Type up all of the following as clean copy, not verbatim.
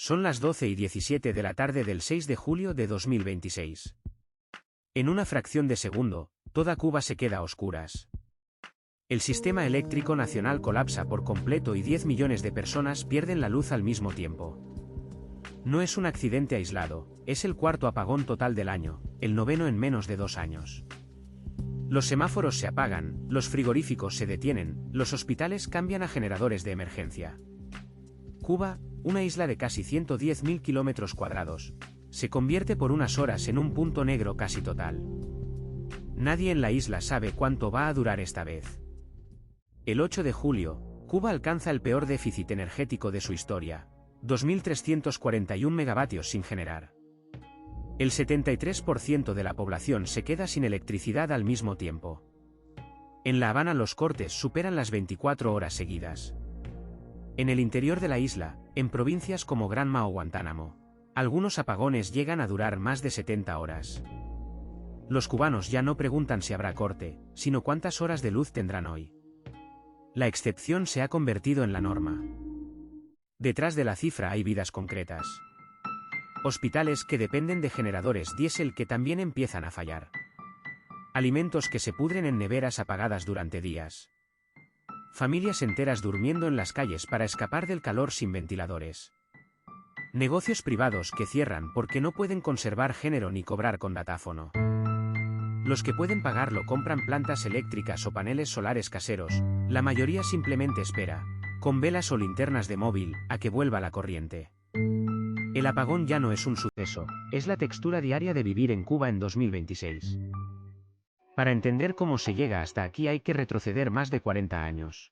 Son las 12:17 de la tarde del 6 de julio de 2026. En una fracción de segundo, toda Cuba se queda a oscuras. El sistema eléctrico nacional colapsa por completo y 10 millones de personas pierden la luz al mismo tiempo. No es un accidente aislado, es el cuarto apagón total del año, el noveno en menos de 2 años. Los semáforos se apagan, los frigoríficos se detienen, los hospitales cambian a generadores de emergencia. Cuba, una isla de casi 110.000 kilómetros cuadrados, se convierte por unas horas en un punto negro casi total. Nadie en la isla sabe cuánto va a durar esta vez. El 8 de julio, Cuba alcanza el peor déficit energético de su historia, 2.341 megavatios sin generar. El 73% de la población se queda sin electricidad al mismo tiempo. En La Habana los cortes superan las 24 horas seguidas. En el interior de la isla, en provincias como Granma o Guantánamo, algunos apagones llegan a durar más de 70 horas. Los cubanos ya no preguntan si habrá corte, sino cuántas horas de luz tendrán hoy. La excepción se ha convertido en la norma. Detrás de la cifra hay vidas concretas. Hospitales que dependen de generadores diésel que también empiezan a fallar. Alimentos que se pudren en neveras apagadas durante días. Familias enteras durmiendo en las calles para escapar del calor sin ventiladores. Negocios privados que cierran porque no pueden conservar género ni cobrar con datáfono. Los que pueden pagarlo compran plantas eléctricas o paneles solares caseros, la mayoría simplemente espera, con velas o linternas de móvil, a que vuelva la corriente. El apagón ya no es un suceso, es la textura diaria de vivir en Cuba en 2026. Para entender cómo se llega hasta aquí hay que retroceder más de 40 años.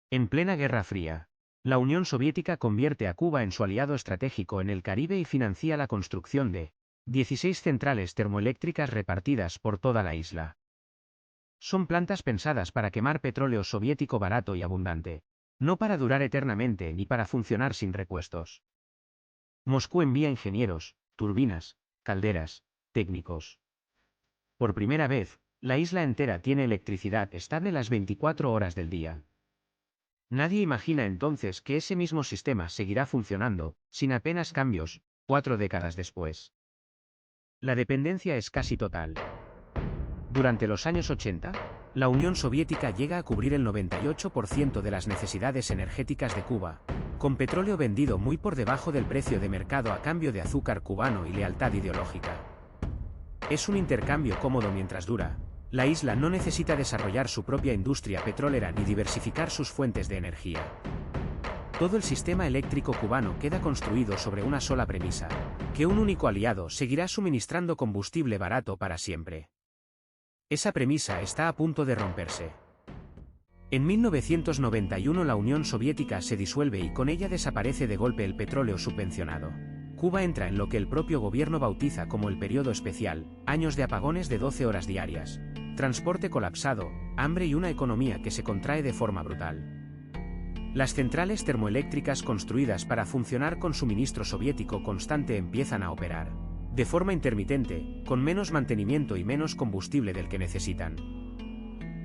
En plena Guerra Fría, la Unión Soviética convierte a Cuba en su aliado estratégico en el Caribe y financia la construcción de 16 centrales termoeléctricas repartidas por toda la isla. Son plantas pensadas para quemar petróleo soviético barato y abundante, no para durar eternamente ni para funcionar sin repuestos. Moscú envía ingenieros, turbinas, calderas, técnicos. Por primera vez, la isla entera tiene electricidad estable las 24 horas del día. Nadie imagina entonces que ese mismo sistema seguirá funcionando, sin apenas cambios, 4 décadas después. La dependencia es casi total. Durante los años 80, la Unión Soviética llega a cubrir el 98% de las necesidades energéticas de Cuba, con petróleo vendido muy por debajo del precio de mercado a cambio de azúcar cubano y lealtad ideológica. Es un intercambio cómodo mientras dura. La isla no necesita desarrollar su propia industria petrolera ni diversificar sus fuentes de energía. Todo el sistema eléctrico cubano queda construido sobre una sola premisa, que un único aliado seguirá suministrando combustible barato para siempre. Esa premisa está a punto de romperse. En 1991 la Unión Soviética se disuelve y con ella desaparece de golpe el petróleo subvencionado. Cuba entra en lo que el propio gobierno bautiza como el periodo especial, años de apagones de 12 horas diarias, transporte colapsado, hambre y una economía que se contrae de forma brutal. Las centrales termoeléctricas construidas para funcionar con suministro soviético constante empiezan a operar, de forma intermitente, con menos mantenimiento y menos combustible del que necesitan.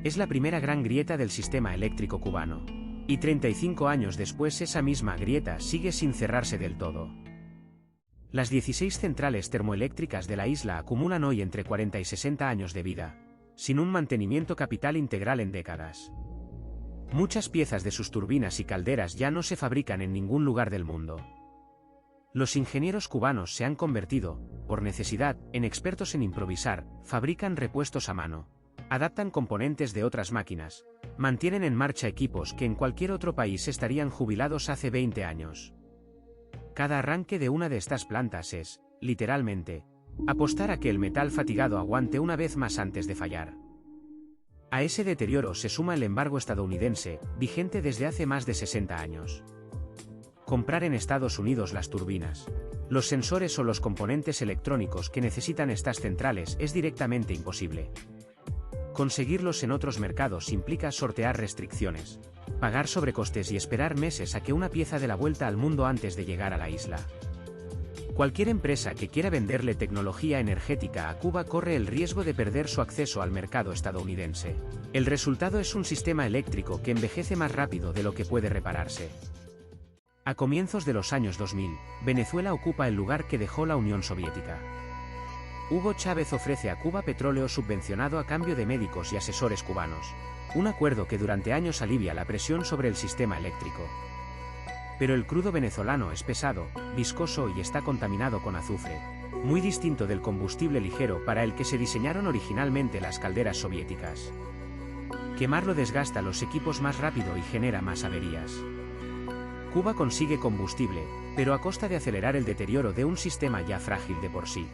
Es la primera gran grieta del sistema eléctrico cubano. Y 35 años después esa misma grieta sigue sin cerrarse del todo. Las 16 centrales termoeléctricas de la isla acumulan hoy entre 40 y 60 años de vida, sin un mantenimiento capital integral en décadas. Muchas piezas de sus turbinas y calderas ya no se fabrican en ningún lugar del mundo. Los ingenieros cubanos se han convertido, por necesidad, en expertos en improvisar, fabrican repuestos a mano, adaptan componentes de otras máquinas, mantienen en marcha equipos que en cualquier otro país estarían jubilados hace 20 años. Cada arranque de una de estas plantas es, literalmente, apostar a que el metal fatigado aguante una vez más antes de fallar. A ese deterioro se suma el embargo estadounidense, vigente desde hace más de 60 años. Comprar en Estados Unidos las turbinas, los sensores o los componentes electrónicos que necesitan estas centrales es directamente imposible. Conseguirlos en otros mercados implica sortear restricciones, pagar sobrecostes y esperar meses a que una pieza dé la vuelta al mundo antes de llegar a la isla. Cualquier empresa que quiera venderle tecnología energética a Cuba corre el riesgo de perder su acceso al mercado estadounidense. El resultado es un sistema eléctrico que envejece más rápido de lo que puede repararse. A comienzos de los años 2000, Venezuela ocupa el lugar que dejó la Unión Soviética. Hugo Chávez ofrece a Cuba petróleo subvencionado a cambio de médicos y asesores cubanos, un acuerdo que durante años alivia la presión sobre el sistema eléctrico. Pero el crudo venezolano es pesado, viscoso y está contaminado con azufre, muy distinto del combustible ligero para el que se diseñaron originalmente las calderas soviéticas. Quemarlo desgasta los equipos más rápido y genera más averías. Cuba consigue combustible, pero a costa de acelerar el deterioro de un sistema ya frágil de por sí.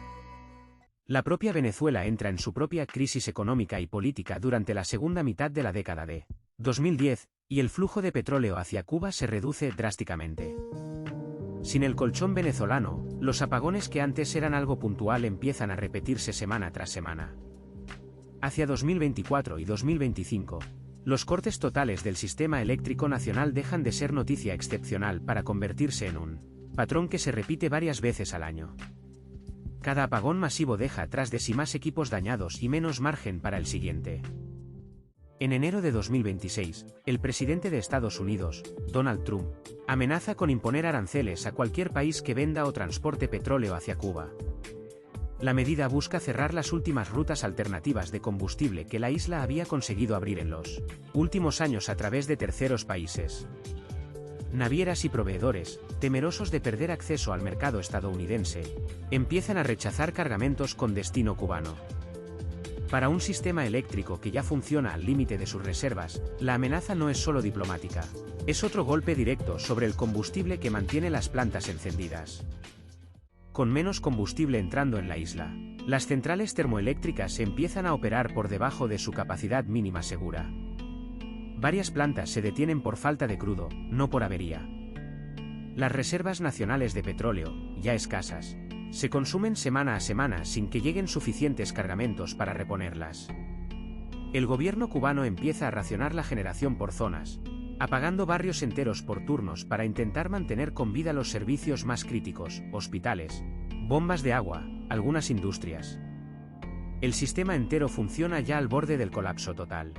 La propia Venezuela entra en su propia crisis económica y política durante la segunda mitad de la década de 2010, y el flujo de petróleo hacia Cuba se reduce drásticamente. Sin el colchón venezolano, los apagones que antes eran algo puntual empiezan a repetirse semana tras semana. Hacia 2024 y 2025, los cortes totales del sistema eléctrico nacional dejan de ser noticia excepcional para convertirse en un patrón que se repite varias veces al año. Cada apagón masivo deja tras de sí más equipos dañados y menos margen para el siguiente. En enero de 2026, el presidente de Estados Unidos, Donald Trump, amenaza con imponer aranceles a cualquier país que venda o transporte petróleo hacia Cuba. La medida busca cerrar las últimas rutas alternativas de combustible que la isla había conseguido abrir en los últimos años a través de terceros países. Navieras y proveedores, temerosos de perder acceso al mercado estadounidense, empiezan a rechazar cargamentos con destino cubano. Para un sistema eléctrico que ya funciona al límite de sus reservas, la amenaza no es solo diplomática, es otro golpe directo sobre el combustible que mantiene las plantas encendidas. Con menos combustible entrando en la isla, las centrales termoeléctricas empiezan a operar por debajo de su capacidad mínima segura. Varias plantas se detienen por falta de crudo, no por avería. Las reservas nacionales de petróleo, ya escasas, se consumen semana a semana sin que lleguen suficientes cargamentos para reponerlas. El gobierno cubano empieza a racionar la generación por zonas, apagando barrios enteros por turnos para intentar mantener con vida los servicios más críticos, hospitales, bombas de agua, algunas industrias. El sistema entero funciona ya al borde del colapso total.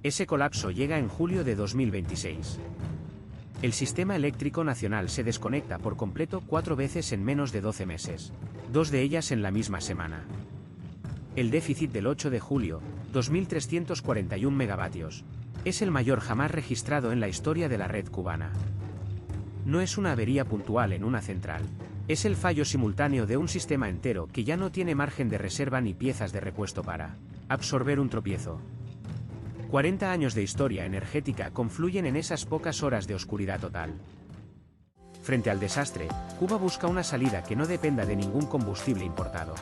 Ese colapso llega en julio de 2026. El sistema eléctrico nacional se desconecta por completo 4 veces en menos de 12 meses, 2 de ellas en la misma semana. El déficit del 8 de julio, 2.341 megavatios, es el mayor jamás registrado en la historia de la red cubana. No es una avería puntual en una central, es el fallo simultáneo de un sistema entero que ya no tiene margen de reserva ni piezas de repuesto para absorber un tropiezo. 40 años de historia energética confluyen en esas pocas horas de oscuridad total. Frente al desastre, Cuba busca una salida que no dependa de ningún combustible importado.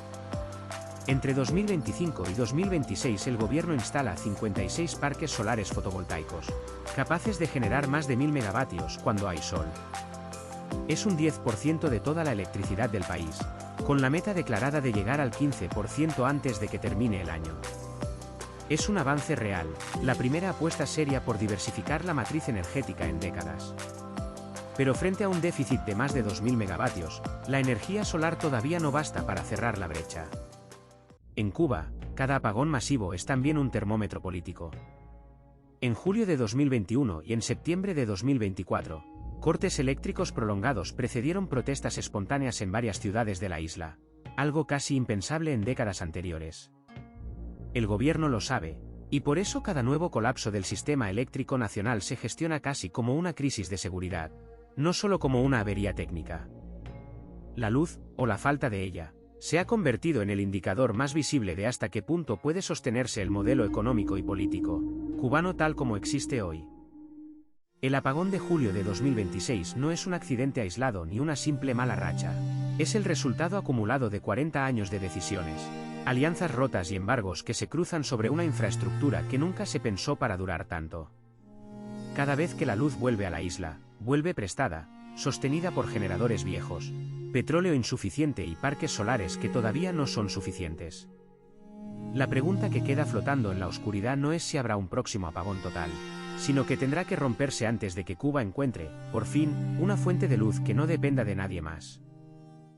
Entre 2025 y 2026 el gobierno instala 56 parques solares fotovoltaicos, capaces de generar más de 1.000 megavatios cuando hay sol. Es un 10% de toda la electricidad del país, con la meta declarada de llegar al 15% antes de que termine el año. Es un avance real, la primera apuesta seria por diversificar la matriz energética en décadas. Pero frente a un déficit de más de 2.000 megavatios, la energía solar todavía no basta para cerrar la brecha. En Cuba, cada apagón masivo es también un termómetro político. En julio de 2021 y en septiembre de 2024, cortes eléctricos prolongados precedieron protestas espontáneas en varias ciudades de la isla, algo casi impensable en décadas anteriores. El gobierno lo sabe, y por eso cada nuevo colapso del sistema eléctrico nacional se gestiona casi como una crisis de seguridad, no solo como una avería técnica. La luz, o la falta de ella, se ha convertido en el indicador más visible de hasta qué punto puede sostenerse el modelo económico y político cubano tal como existe hoy. El apagón de julio de 2026 no es un accidente aislado ni una simple mala racha. Es el resultado acumulado de 40 años de decisiones, alianzas rotas y embargos que se cruzan sobre una infraestructura que nunca se pensó para durar tanto. Cada vez que la luz vuelve a la isla, vuelve prestada, sostenida por generadores viejos, petróleo insuficiente y parques solares que todavía no son suficientes. La pregunta que queda flotando en la oscuridad no es si habrá un próximo apagón total, sino que tendrá que romperse antes de que Cuba encuentre, por fin, una fuente de luz que no dependa de nadie más.